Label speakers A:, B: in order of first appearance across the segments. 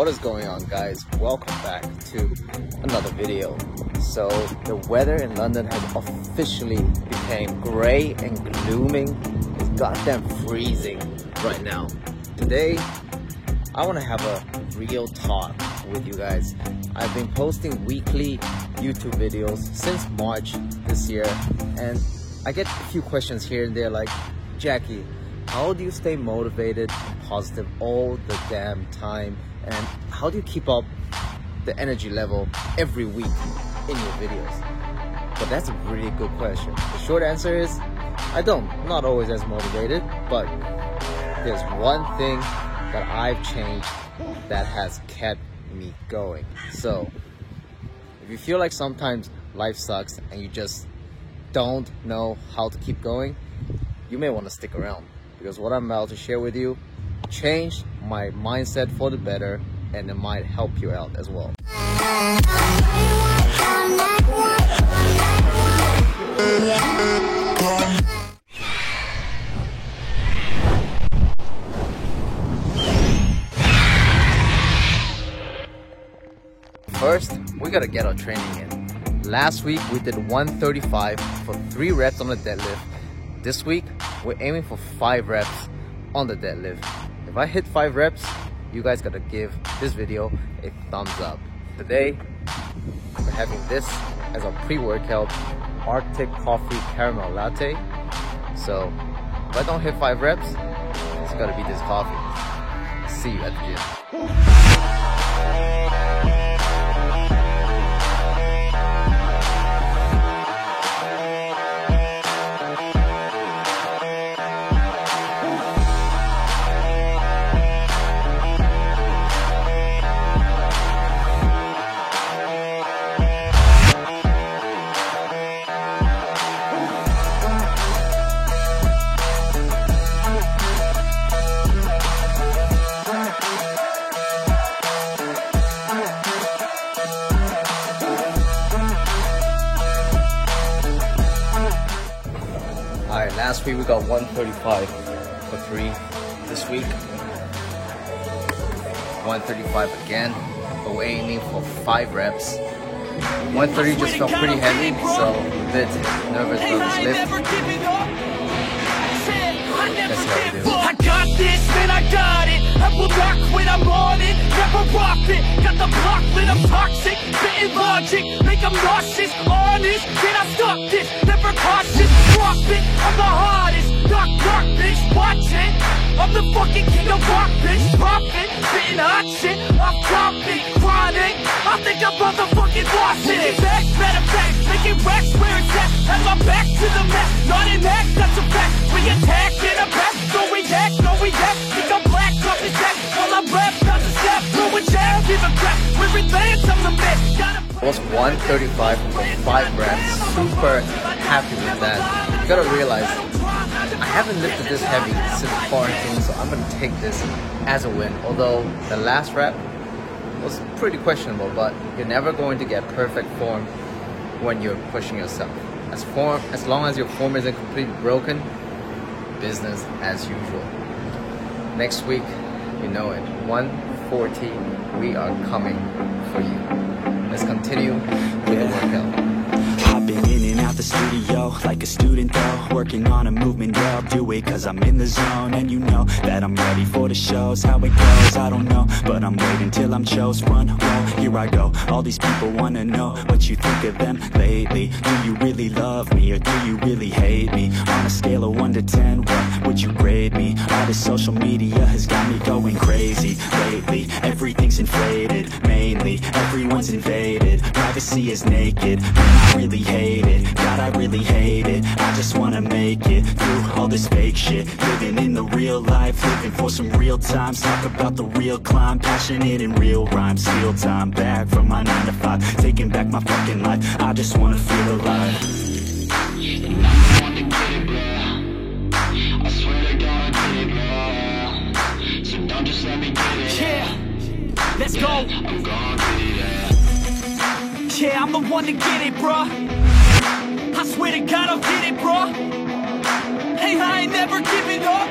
A: What is going on, guys? Welcome back to another video. So the weather in London has officially became grey and glooming. It's goddamn freezing right now. Today I want to have a real talk with you guys. I've been posting weekly YouTube videos since March this year, and I get a few questions here and there like, Jackie, how do you stay motivated and positive all the damn time? And how do you keep up the energy level every week in your videos? But that's a really good question. The short answer is, I don't. I'm not always as motivated, but there's one thing that I've changed that has kept me going. So if you feel like sometimes life sucks and you just don't know how to keep going, you may want to stick around, because what I'm about to share with you changed my mindset for the better, and it might help you out as well. First, we gotta get our training in. Last week we did 135 for 3 reps on the deadlift. This week we're aiming for 5 reps on the deadlift. If I hit 5 reps, you guys gotta give this video a thumbs up. Today we're having this as our pre-workout Arctic Coffee Caramel Latte. So if I don't hit 5 reps, it's gotta be this coffee. See you at the gym. Alright, last week we got 135 for 3. This week, 135 again, but we're aiming for 5 reps. 130 just felt pretty heavy, so a bit nervous about this lift. Let's see how we do.
B: I got this, man, I got it. I will rock when I'm on it. Never rock it. Got the block lit, I'm toxic. Spitting logic, make them nauseous. Honest, can I stop this? Never cautious, drop it. I'm the hardest. Knock, knock, bitch, watch it. I'm the fucking king of rock, bitch. Profit, spitting hot shit. I'm topic, chronic. I think I'm motherfucking lost it. Back, matter of fact, making racks where it's at. Have my back to the mat, not an act, that's a fact. We attack in a back, no react, no react. Think I'm black, off his back. While I'm rap, not to step, throwing jab, give a crap. We're advanced, I'm the man.
A: It was 135 for 5 reps. Super happy with that. You gotta realize, I haven't lifted this heavy since quarantine, so I'm gonna take this as a win. Although the last rep was pretty questionable, but you're never going to get perfect form when you're pushing yourself. As long as your form isn't completely broken, business as usual. Next week, you know it, 140, we are coming for you. Let's continue with the workout.
C: I've been in and out the studio like a student though, working on a movement, yeah, I'll do it cause I'm in the zone. And you know that I'm ready for the shows. How it goes, I don't know, but I'm waiting till I'm chose. Front row, here I go. All these people wanna know what you think of them lately. Do you really love me or do you really hate me? On a scale of 1 to 10, what would you grade me? All this social media has got me going crazy lately. Everything's inflated, mainly everyone's invaded. Privacy is naked, man, I really hate it. God, I really hate it. I just wanna make it through all this fake shit. Living in the real life, living for some real times. Talk about the real climb, passionate in real rhymes. Steal time back from my 9 to 5, taking back my fucking life. I just wanna feel alive. And I want to get it, bro. I swear to God, I get it, bro. So don't just let me get it.
B: Yeah, let's go.
C: I'm gonna get it, yeah.
B: Yeah, I'm the one to get it, bro. I swear to God, I'll get it, bro. Hey, I ain't never giving up.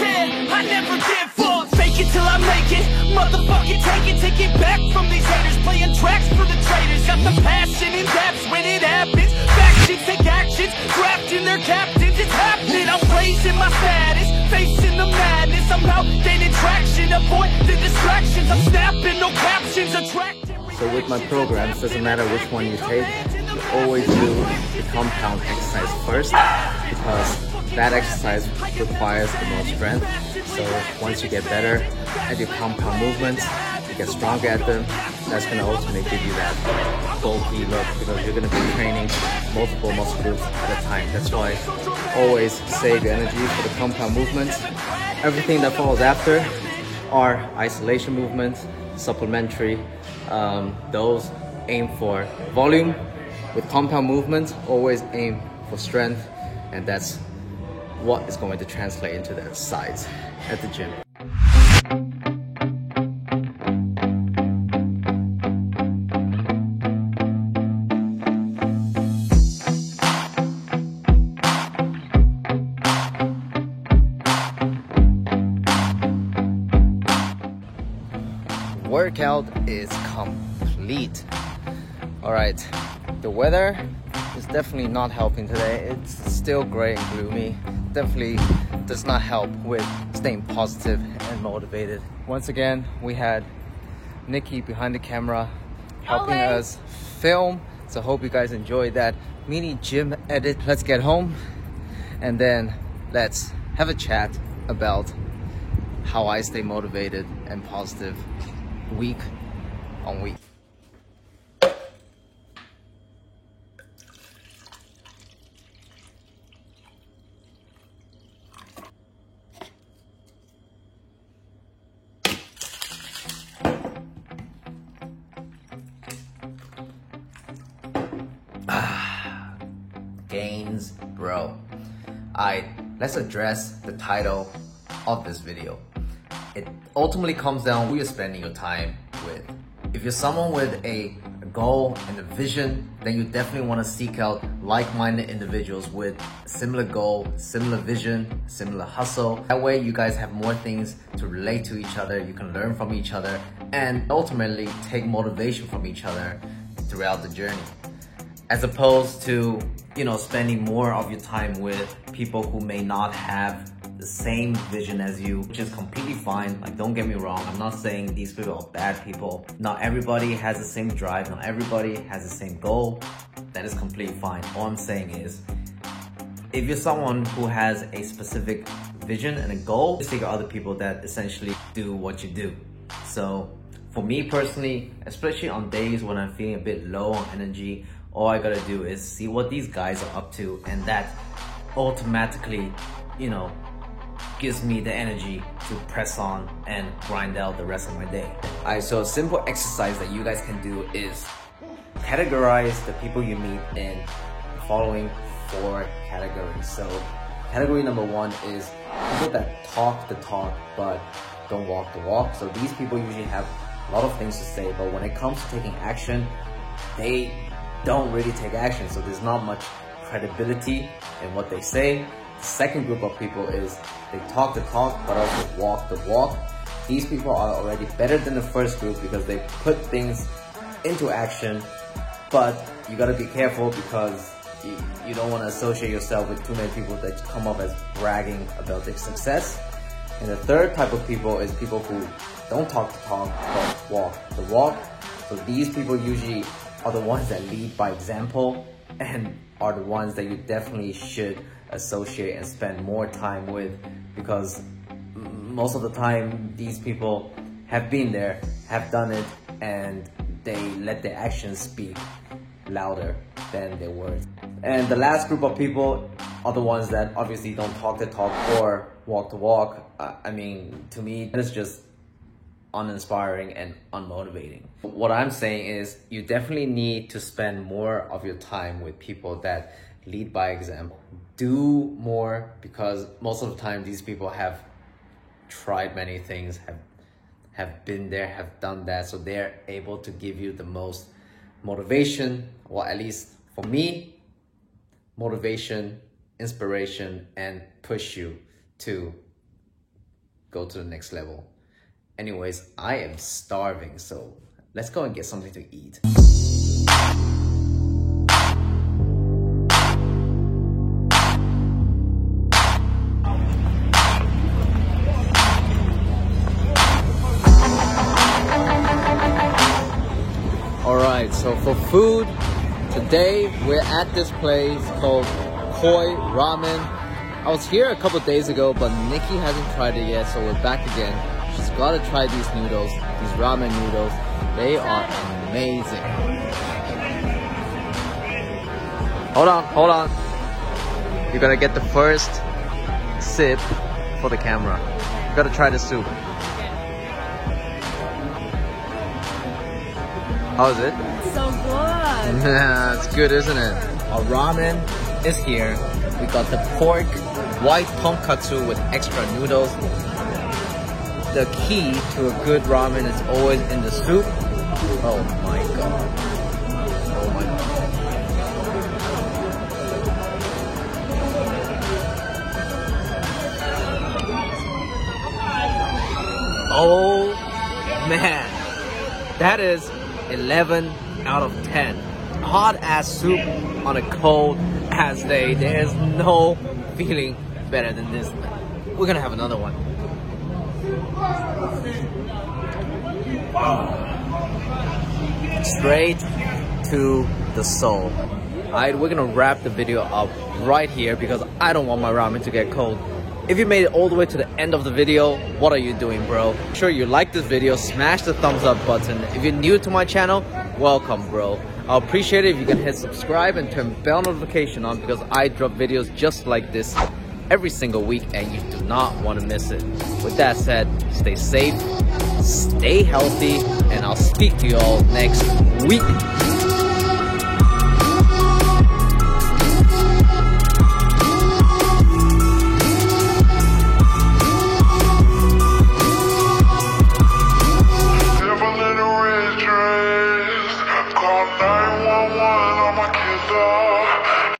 B: Yeah, I never give up. Fake it till I make it. Motherfucking take it back from these haters. Playing tracks for the traitors. Got the passion in depths when it happens. Factions take actions, drafting their captains. It's happening. I'm raising my status, facing the madness. I'm out gaining traction, avoid the distractions. I'm snapping, no captions, attracting.
A: So with my programs, doesn't matter which one you take, you always do the compound exercise first, because that exercise requires the most strength. So once you get better at your compound movements, you get stronger at them, that's going to ultimately give you that bulky look, because you're going to be training multiple muscle groups at a time. That's why always save your energy for the compound movements. Everything that follows after are isolation movements, supplementary. Those aim for volume. With compound movements, always aim for strength, and that's what is going to translate into the size at the gym. Workout is complete. All right, the weather is definitely not helping today. It's still gray and gloomy. Definitely does not help with staying positive and motivated. Once again, we had Nikki behind the camera helping us film. So hope you guys enjoyed that mini gym edit. Let's get home and then let's have a chat about how I stay motivated and positive week on week. Gains, bro. Let's address the title of this video. It ultimately comes down who you're spending your time with. If you're someone with a goal and a vision, then you definitely want to seek out like-minded individuals with similar goal, similar vision, similar hustle. That way you guys have more things to relate to each other, you can learn from each other, and ultimately take motivation from each other throughout the journey. As opposed to, spending more of your time with people who may not have the same vision as you, which is completely fine. Like, don't get me wrong, I'm not saying these people are bad people. Not everybody has the same drive, not everybody has the same goal. That is completely fine. All I'm saying is, if you're someone who has a specific vision and a goal, just seek other people that essentially do what you do. So for me personally, especially on days when I'm feeling a bit low on energy, all I gotta do is see what these guys are up to, and that automatically, gives me the energy to press on and grind out the rest of my day. Alright, so a simple exercise that you guys can do is categorize the people you meet in the following 4 categories. So category number 1 is people that talk the talk but don't walk the walk. So these people usually have a lot of things to say, but when it comes to taking action, they don't really take action. So there's not much credibility in what they say. The second group of people is they talk the talk but also walk the walk. These people are already better than the first group because they put things into action, but you gotta be careful because you don't want to associate yourself with too many people that come up as bragging about their success. And the third type of people is people who don't talk the talk but walk the walk. So these people usually are the ones that lead by example and are the ones that you definitely should associate and spend more time with, because most of the time these people have been there, have done it, and they let their actions speak louder than their words. And the last group of people are the ones that obviously don't talk the talk or walk the walk. I mean, to me, it's just uninspiring and unmotivating. What I'm saying is you definitely need to spend more of your time with people that lead by example. Do more, because most of the time these people have tried many things, have been there, have done that, so they're able to give you the most motivation, or at least for me, motivation, inspiration, and push you to go to the next level. Anyways, I am starving, so let's go and get something to eat. Alright, so for food, today we're at this place called Koi Ramen. I was here a couple days ago, but Nikki hasn't tried it yet, so we're back again. She's gotta try these noodles, these ramen noodles. They are amazing. Hold on. You gotta get the first sip for the camera. You gotta try the soup. How is it?
D: So good.
A: Yeah, it's good, isn't it? Our ramen is here. We got the pork, white tonkatsu with extra noodles. The key to a good ramen is always in the soup. Oh my god. Oh my god. Oh man. That is 11 out of 10. Hot ass soup on a cold ass day. There's no feeling better than this. We're gonna have another one. Straight to the soul. Alright, we're gonna wrap the video up right here because I don't want my ramen to get cold. If you made it all the way to the end of the video, what are you doing, bro? Make sure you like this video, smash the thumbs up button. If you're new to my channel, welcome, bro. I'll appreciate it if you can hit subscribe and turn bell notification on because I drop videos just like this every single week and you do not want to miss it. With that said, stay safe, stay healthy, and I'll speak to you all next week.